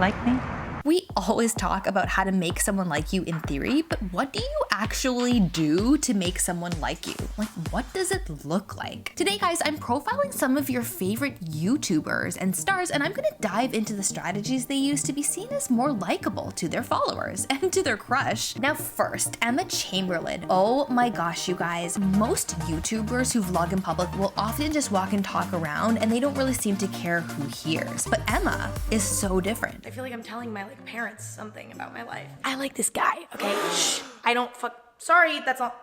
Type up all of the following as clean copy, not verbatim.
like me? We always talk about how to make someone like you in theory, but what do you actually do to make someone like you? Like, what does it look like? Today, guys, I'm profiling some of your favorite YouTubers and stars, and I'm gonna dive into the strategies they use to be seen as more likable to their followers and to their crush. Now, first, Emma Chamberlain. Oh my gosh, you guys. Most YouTubers who vlog in public will often just walk and talk around, and they don't really seem to care who hears. But Emma is so different. I feel like I'm telling my parents something about my life. I like this guy, okay? Shh. I don't sorry, that's not.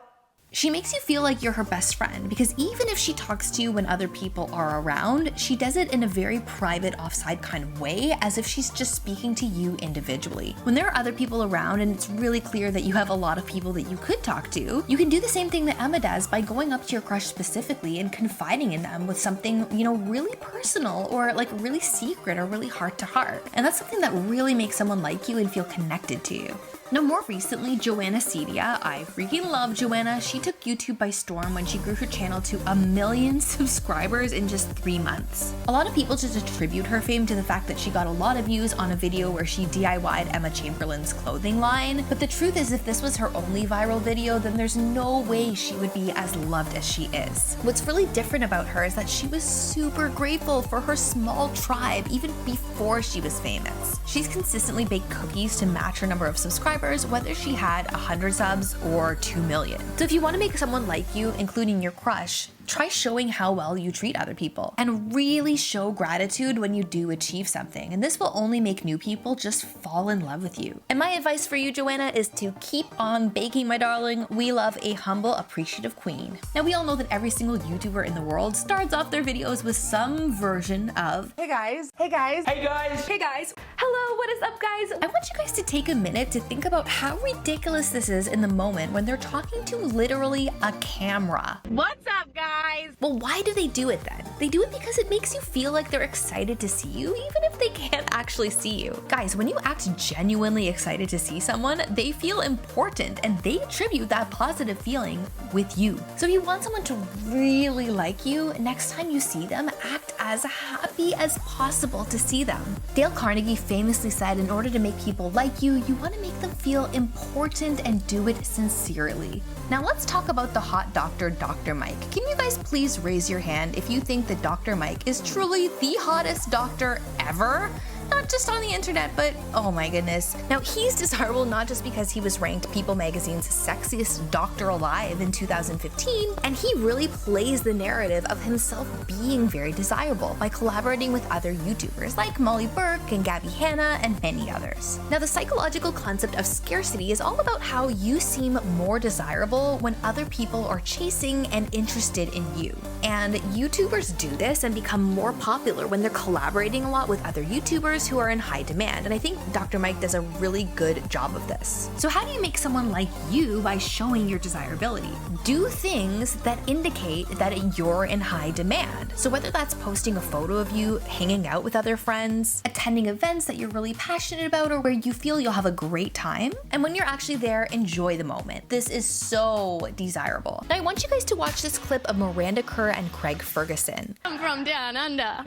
She makes you feel like you're her best friend because even if she talks to you when other people are around, she does it in a very private, offside kind of way, as if she's just speaking to you individually. When there are other people around and it's really clear that you have a lot of people that you could talk to, you can do the same thing that Emma does by going up to your crush specifically and confiding in them with something, you know, really personal or like really secret or really heart to heart. And that's something that really makes someone like you and feel connected to you. Now, more recently, Joana Ceddia. I freaking love Joana. She took YouTube by storm when she grew her channel to 1 million subscribers in just 3 months. A lot of people just attribute her fame to the fact that she got a lot of views on a video where she DIY'd Emma Chamberlain's clothing line. But the truth is, if this was her only viral video, then there's no way she would be as loved as she is. What's really different about her is that she was super grateful for her small tribe even before she was famous. She's consistently baked cookies to match her number of subscribers, whether she had 100 subs or 2 million. So if you want to make someone like you, including your crush, try showing how well you treat other people and really show gratitude when you do achieve something. And this will only make new people just fall in love with you. And my advice for you, Joana, is to keep on baking, my darling. We love a humble, appreciative queen. Now, we all know that every single YouTuber in the world starts off their videos with some version of, hey guys, hey guys, hey guys, hey guys. Hello, what is up, guys? I want you guys to take a minute to think about how ridiculous this is in the moment when they're talking to literally a camera. What's up, guys? Well, why do they do it then? They do it because it makes you feel like they're excited to see you, even if they can't actually see you. Guys, when you act genuinely excited to see someone, they feel important and they attribute that positive feeling with you. So if you want someone to really like you, next time you see them, act as happy as possible to see them. Dale Carnegie famously said, in order to make people like you, you want to make them feel important and do it sincerely. Now let's talk about the hot doctor, Dr. Mike. Can you guys please raise your hand if you think that Dr. Mike is truly the hottest doctor ever? Not just on the internet, but oh my goodness. Now, he's desirable not just because he was ranked People Magazine's sexiest doctor alive in 2015, and he really plays the narrative of himself being very desirable by collaborating with other YouTubers like Molly Burke and Gabby Hanna and many others. Now, the psychological concept of scarcity is all about how you seem more desirable when other people are chasing and interested in you. And YouTubers do this and become more popular when they're collaborating a lot with other YouTubers who are in high demand, and I think Dr. Mike does a really good job of this. So how do you make someone like you by showing your desirability? Do things that indicate that you're in high demand. So whether that's posting a photo of you hanging out with other friends, attending events that you're really passionate about or where you feel you'll have a great time, and when you're actually there, enjoy the moment. This is so desirable. Now I want you guys to watch this clip of Miranda Kerr and Craig Ferguson. I'm from down under.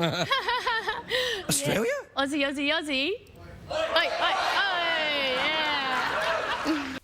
Australia? Aussie, Aussie, Aussie. Oi, oi, oi, yeah.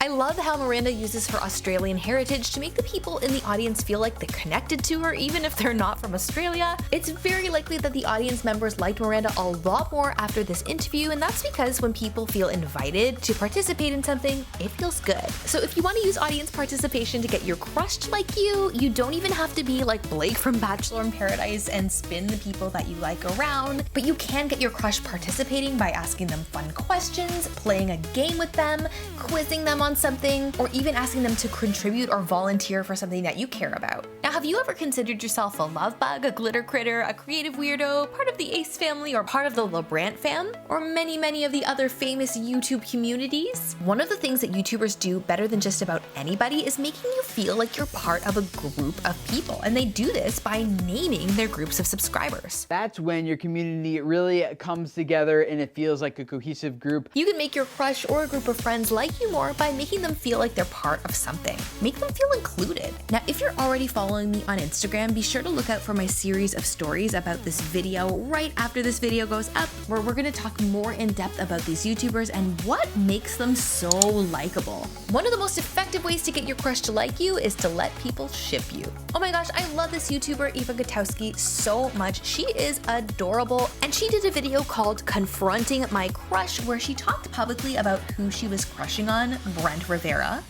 I love how Miranda uses her Australian heritage to make the people in the audience feel like they're connected to her, even if they're not from Australia. It's very likely that the audience members liked Miranda a lot more after this interview, and that's because when people feel invited to participate in something, it feels good. So if you want to use audience participation to get your crush to like you, you don't even have to be like Blake from Bachelor in Paradise and spin the people that you like around, but you can get your crush participating by asking them fun questions, playing a game with them, quizzing them on something, or even asking them to contribute or volunteer for something that you care about. Now, have you ever considered yourself a love bug, a glitter critter, a creative weirdo, part of the Ace family, or part of the LeBrant fam, or many of the other famous YouTube communities? One of the things that YouTubers do better than just about anybody is making you feel like you're part of a group of people, and they do this by naming their groups of subscribers. That's when your community really comes together and it feels like a cohesive group. You can make your crush or a group of friends like you more by making them feel like they're part of something. Make them feel included. Now, if you're already following following me on Instagram, be sure to look out for my series of stories about this video right after this video goes up, where we're gonna talk more in depth about these YouTubers and what makes them so likable. One of the most effective ways to get your crush to like you is to let people ship you. Oh my gosh, I love this YouTuber Eva Gutowski so much. She is adorable, and she did a video called Confronting My Crush, where she talked publicly about who she was crushing on, Brent Rivera.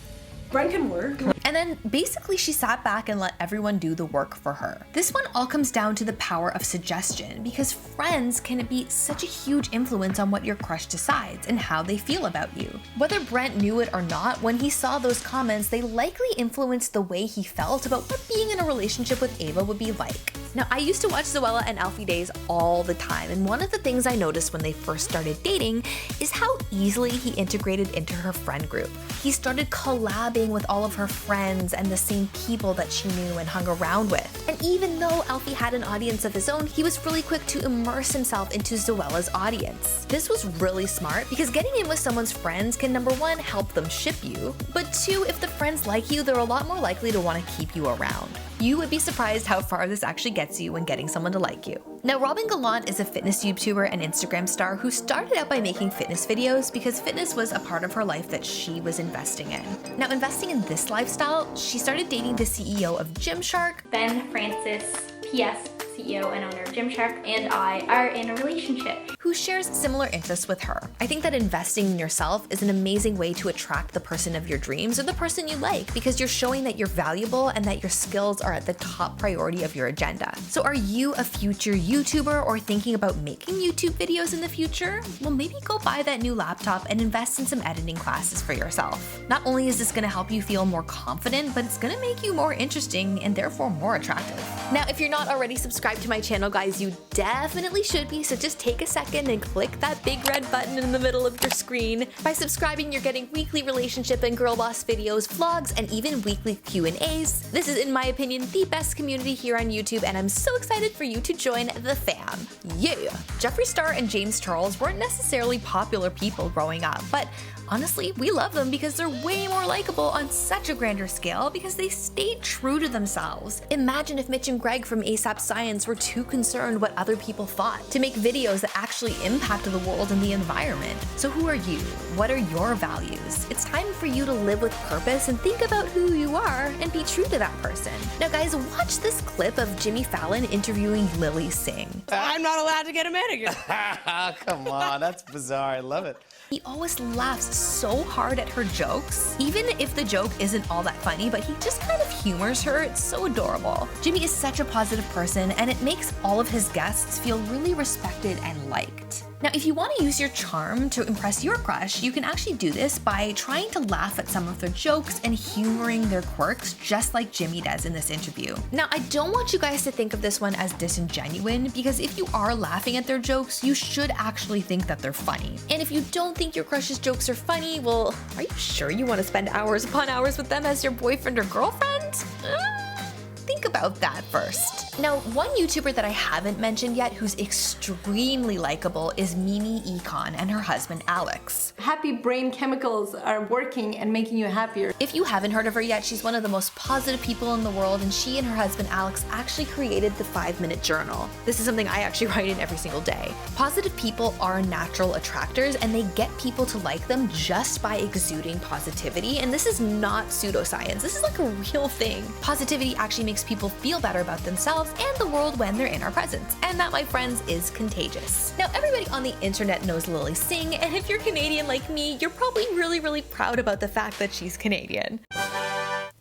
Brent can work. And then basically she sat back and let everyone do the work for her. This one all comes down to the power of suggestion, because friends can be such a huge influence on what your crush decides and how they feel about you. Whether Brent knew it or not, when he saw those comments, they likely influenced the way he felt about what being in a relationship with Ava would be like. Now, I used to watch Zoella and Alfie Days all the time, and one of the things I noticed when they first started dating is how easily he integrated into her friend group. He started collabing with all of her friends and the same people that she knew and hung around with. And even though Alfie had an audience of his own, he was really quick to immerse himself into Zoella's audience. This was really smart, because getting in with someone's friends can, number one, help them ship you, but two, if the friends like you, they're a lot more likely to want to keep you around. You would be surprised how far this actually gets you when getting someone to like you. Now, Robin Gallant is a fitness YouTuber and Instagram star who started out by making fitness videos because fitness was a part of her life that she was investing in. Now, investing in this lifestyle, she started dating the CEO of Gymshark. Ben Francis, PS, CEO and owner of Gymshark, and I are in a relationship. Who shares similar interests with her. I think that investing in yourself is an amazing way to attract the person of your dreams or the person you like, because you're showing that you're valuable and that your skills are at the top priority of your agenda. So are you a future YouTuber or thinking about making YouTube videos in the future? Well, maybe go buy that new laptop and invest in some editing classes for yourself. Not only is this gonna help you feel more confident, but it's gonna make you more interesting and therefore more attractive. Now, if you're not already subscribed to my channel, guys, you definitely should be, so just take a second and click that big red button in the middle of your screen. By subscribing, you're getting weekly relationship and girl boss videos, vlogs, and even weekly Q&As. This is, in my opinion, the best community here on YouTube, and I'm so excited for you to join the fam. Yeah! Jeffree Star and James Charles weren't necessarily popular people growing up, but honestly, we love them because they're way more likable on such a grander scale because they stayed true to themselves. Imagine if Mitch and Greg from ASAP Science were too concerned what other people thought to make videos that actually impact the world and the environment. So who are you? What are your values? It's time for you to live with purpose and think about who you are and be true to that person. Now guys, watch this clip of Jimmy Fallon interviewing Lily Singh. I'm not allowed to get a manicure. Come on, that's bizarre. I love it. He always laughs so hard at her jokes, even if the joke isn't all that funny, but he just kind of humors her. It's so adorable. Jimmy is such a positive person, and it makes all of his guests feel really respected and liked. Now, if you want to use your charm to impress your crush, you can actually do this by trying to laugh at some of their jokes and humoring their quirks, just like Jimmy does in this interview. Now, I don't want you guys to think of this one as disingenuine, because if you are laughing at their jokes, you should actually think that they're funny. And if you don't think your crush's jokes are funny, well, are you sure you want to spend hours upon hours with them as your boyfriend or girlfriend? Think about that first. Now, one YouTuber that I haven't mentioned yet who's extremely likable is Mimi Econ and her husband Alex. Happy brain chemicals are working and making you happier. If you haven't heard of her yet, she's one of the most positive people in the world, and she and her husband Alex actually created the 5-minute journal. This is something I actually write in every single day. Positive people are natural attractors, and they get people to like them just by exuding positivity, and this is not pseudoscience. This is like a real thing. Positivity actually makes people feel better about themselves and the world when they're in our presence. And that, my friends, is contagious. Now, everybody on the internet knows Lily Singh, and if you're Canadian like me, you're probably really proud about the fact that she's Canadian.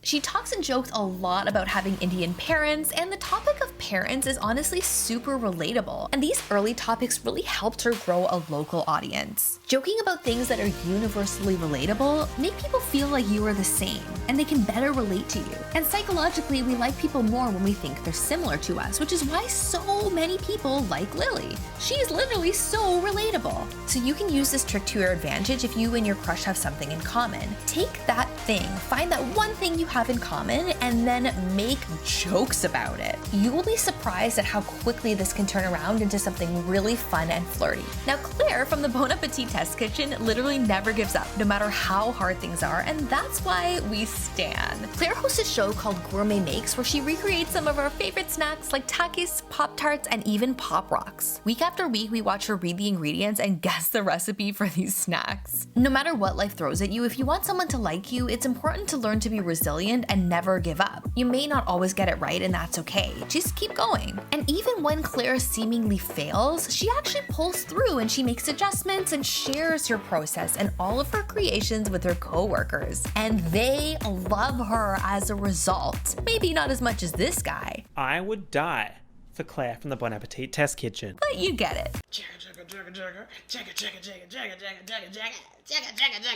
She talks and jokes a lot about having Indian parents, and the topic of parents is honestly super relatable, and these early topics really helped her grow a local audience. Joking about things that are universally relatable make people feel like you are the same, and they can better relate to you. And psychologically, we like people more when we think they're similar to us, which is why so many people like Lily. She is literally so relatable. So you can use this trick to your advantage if you and your crush have something in common. Take that thing, find that one thing you have in common, and then make jokes about it. You will be be surprised at how quickly this can turn around into something really fun and flirty. Now, Claire from the Bon Appetit Test Kitchen literally never gives up, no matter how hard things are, and that's why we stan. Claire hosts a show called Gourmet Makes, where she recreates some of our favorite snacks like Takis, Pop-Tarts, and even Pop Rocks. Week after week, we watch her read the ingredients and guess the recipe for these snacks. No matter what life throws at you, if you want someone to like you, it's important to learn to be resilient and never give up. You may not always get it right, and that's okay. Just keep going. And even when Claire seemingly fails, she actually pulls through and she makes adjustments and shares her process and all of her creations with her coworkers. And they love her as a result. Maybe not as much as this guy. I would die for Claire from the Bon Appetit Test Kitchen. But you get it.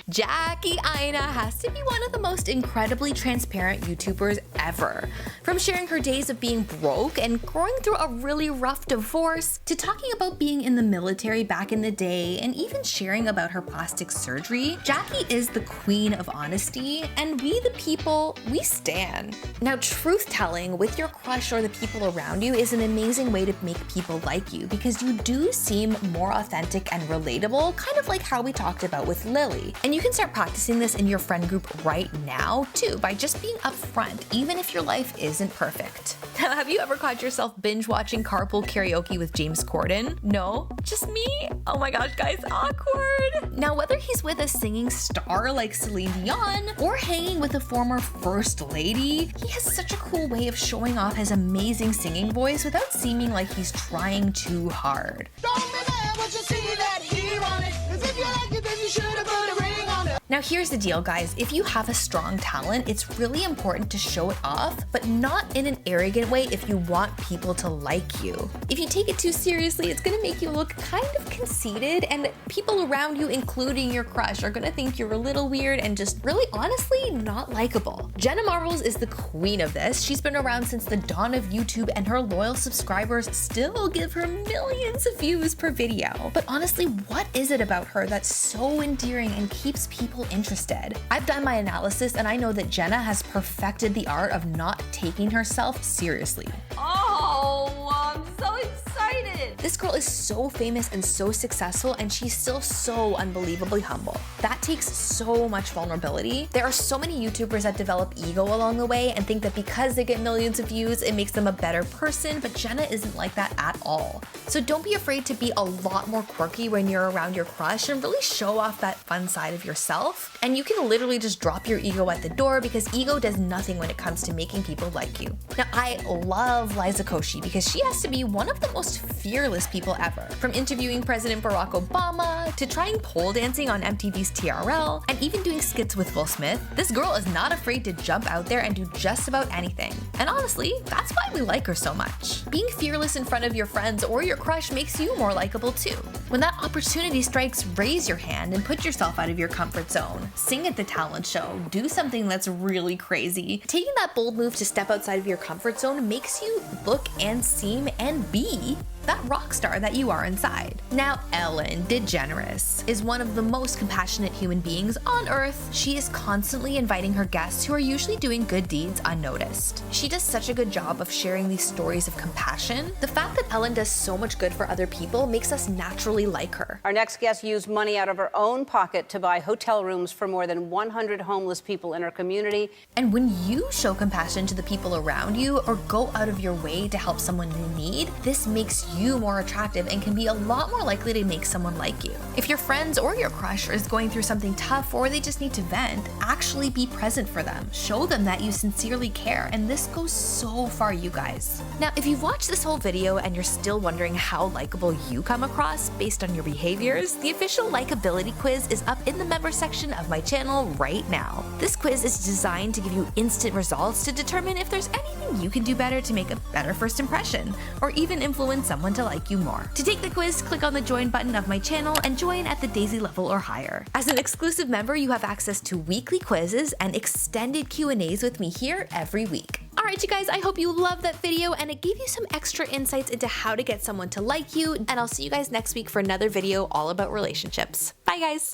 Jackie Aina has to be one of the most incredibly transparent YouTubers ever. From sharing her days of being broke and growing through a really rough divorce, to talking about being in the military back in the day, and even sharing about her plastic surgery, Jackie is the queen of honesty, and we the people, we stan. Now, truth-telling with your crush or the people around you is an amazing way to make people like you, because you do seem more authentic and relatable, kind of like how we talked about with Lily. And you can start practicing this in your friend group right now too, by just being upfront, even if your life isn't perfect. Have you ever caught yourself binge watching carpool karaoke with James Corden? No? Just me? Oh my gosh, guys, awkward. Now, whether he's with a singing star like Celine Dion or hanging with a former first lady, he has such a cool way of showing off his amazing singing voice without seeming like he's trying too hard. Now here's the deal, guys. If you have a strong talent, it's really important to show it off, but not in an arrogant way if you want people to like you. If you take it too seriously, it's gonna make you look kind of conceited, and people around you, including your crush, are gonna think you're a little weird and just really honestly not likable. Jenna Marbles is the queen of this. She's been around since the dawn of YouTube, and her loyal subscribers still give her millions of views per video. But honestly, what is it about her that's so endearing and keeps people interested? I've done my analysis, and I know that Jenna has perfected the art of not taking herself seriously. Oh, I'm so excited. This girl is so famous and so successful, and she's still so unbelievably humble. That takes so much vulnerability. There are so many YouTubers that develop ego along the way and think that because they get millions of views, it makes them a better person, but Jenna isn't like that at all. So don't be afraid to be a lot more quirky when you're around your crush and really show off that fun side of yourself. And you can literally just drop your ego at the door, because ego does nothing when it comes to making people like you. Now, I love Liza Koshy because she has to be one of the most fearless people ever. From interviewing President Barack Obama to trying pole dancing on MTV's TRL and even doing skits with Will Smith, this girl is not afraid to jump out there and do just about anything. And honestly, that's why we like her so much. Being fearless in front of your friends or your crush makes you more likable too. When that opportunity strikes, raise your hand and put yourself out of your comfort zone. Sing at the talent show, do something that's really crazy. Taking that bold move to step outside of your comfort zone makes you look and seem and be that rock star that you are inside. Now, Ellen DeGeneres is one of the most compassionate human beings on earth. She is constantly inviting her guests who are usually doing good deeds unnoticed. She does such a good job of sharing these stories of compassion. The fact that Ellen does so much good for other people makes us naturally like her. Our next guest used money out of her own pocket to buy hotel rooms for more than 100 homeless people in her community. And when you show compassion to the people around you or go out of your way to help someone in need, this makes you more attractive and can be a lot more likely to make someone like you. If your friends or your crush is going through something tough or they just need to vent, actually be present for them. Show them that you sincerely care, and this goes so far, you guys. Now, if you've watched this whole video and you're still wondering how likable you come across based on your behaviors, the official Likeability quiz is up in the member section of my channel right now. This quiz is designed to give you instant results to determine if there's anything you can do better to make a better first impression, or even influence someone to like you more. To take the quiz, click on the join button of my channel and join at the Daisy level or higher. As an exclusive member, you have access to weekly quizzes and extended Q&As with me here every week. Alright, you guys, I hope you loved that video and it gave you some extra insights into how to get someone to like you, and I'll see you guys next week for another video all about relationships. Bye, guys!